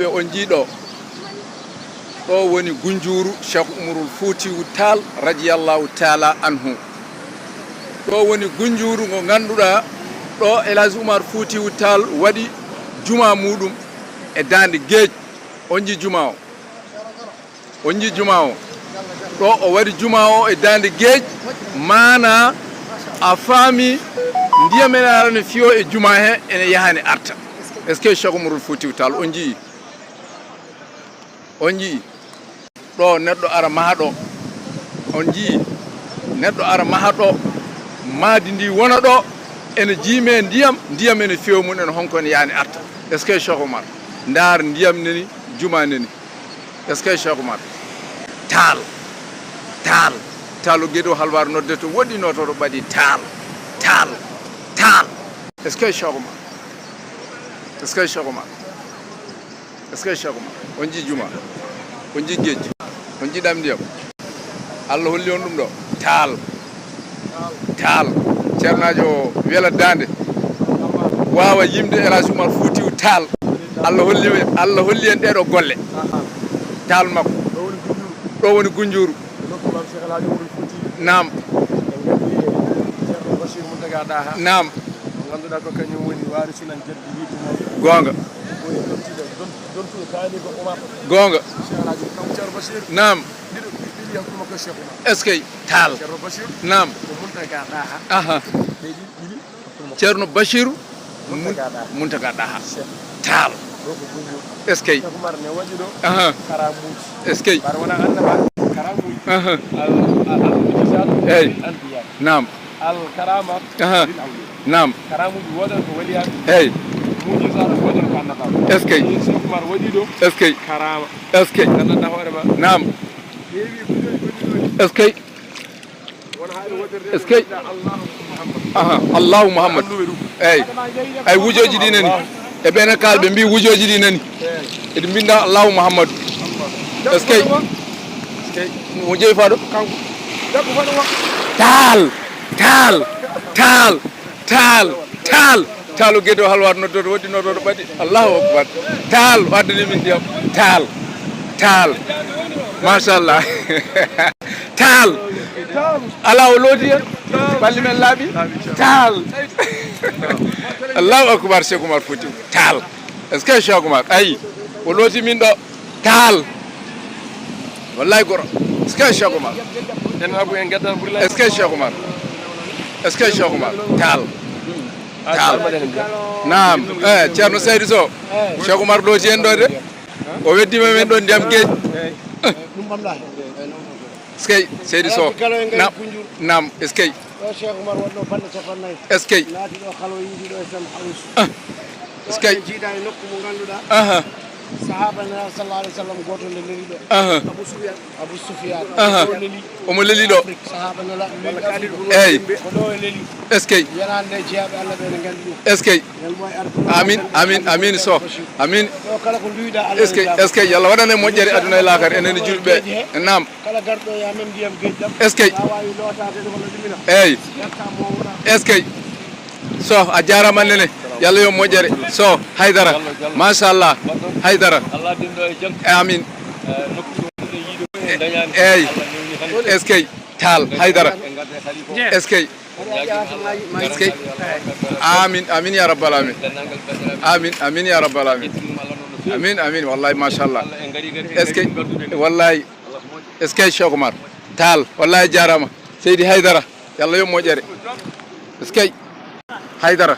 ɓe on jiiɗo ɗo woni Gunjuru Cheikh Oumarul Foutiyou Tall radiyallahu taala anhu. ɗo woni Gunjuru ngo ganduɗa ɗo El Hadji Oumar Foutiyou Tall waɗi juma muɗum e dande gueej. On ji juma o, on ji juma o ɗo o waɗi juma o e dande gueej, mana a faami ndiyam ene arane fiyo e juma he ene yahane arta. Est ce que Cheikh Oumarul Foutiyou Tall on jii ɗo neɗɗo ara maha ɗo, on jii neɗɗo ara maha ɗo, maadi ndi wona ɗo ene jiime ndiyam ene fiyo mum ene honko ene yahane arta. Est ce que Cheikh Oumar ndar ndiyam neni juma neni. Est ce que Cheikh Oumar Tall o gueɗo halwar nodde to woɗɗino to ɓaɗi Tall. Est ce que Cheikh Oumar est ce que Cheikh Oumar on ji juma, on ji gueej, on jiɗam ndiyam, Allah holli on ɗum ɗo. Tall ceernajo o wela dande wawa yimde El Hadji Oumar Foutiyou Tall. Allah holli en ɗeɗo golle. Tall makko ɗo woni Gunjuru. Naam. Naam. Gonga. Naam. Est ce que Tall. Naam. Aha. Ceerno Bachirou Muntaga Daha. Tall. Est ce que aha. Est ce que aha. Hey. Naam. Al karama. Aha. Naam. Hey. Est ce que est ce que est ce que naam. Est ce que est ce que aha. Allahu Muhammad. Hey. Ay wujoji ɗi nani e ɓene kalɓe mbi wujoji ɗi nani eɗe mbinda Allahu Muhammad. Est ce que mo jeeyi faɗo Tall o gueɗo halwar noddoto woɗɗi noddoto ɓaɗi. Allahu akbar. Tall o addani min ndiyam. Tall machallah. Tall ala o loodi hen balli men laaɓi. Tall Allahu akbar. Cheikh Oumar Foutiyou Tall. est ce que Cheikh Oumar ayi o looti min ɗo. Tall wallahi goro. est ce que Cheikh Oumar est ce que Cheikh Oumar est ce que Cheikh Oumar Tall naam. Ceerno Saydou Sow Cheikh Oumar looti hen ɗo de o weddima men ɗo ndiyam gueej. est ce que Seydou Sow naam est ce que est ce que est ce que aha. sahaba na sallallahu alaihi wasallam goto le leli do Abu Sufyan omo leli do sahaba na wala kadir ey ko do leli est ce que yanande jiabe Allah be ngandi dum est ce que amin so amin do kala ko duida Allah est ce que yalla wadane mojjere aduna e lakar enen julbe naam kala gardo ya mem diyam geddam est ce que wawi lotade wala dimina ey est ce que so a jarama nene yalla yo mojjere so haydara machallah haydara amin ey est ce que Tall haydara est ce que amin ya rabbal alamin amin ya rabbal alamin amin wallahi machallah est ce que wallahi est ce que Cheikh Oumar Tall wallahi jarama Seydi Haydara yalla yo mojjere est ce que haydara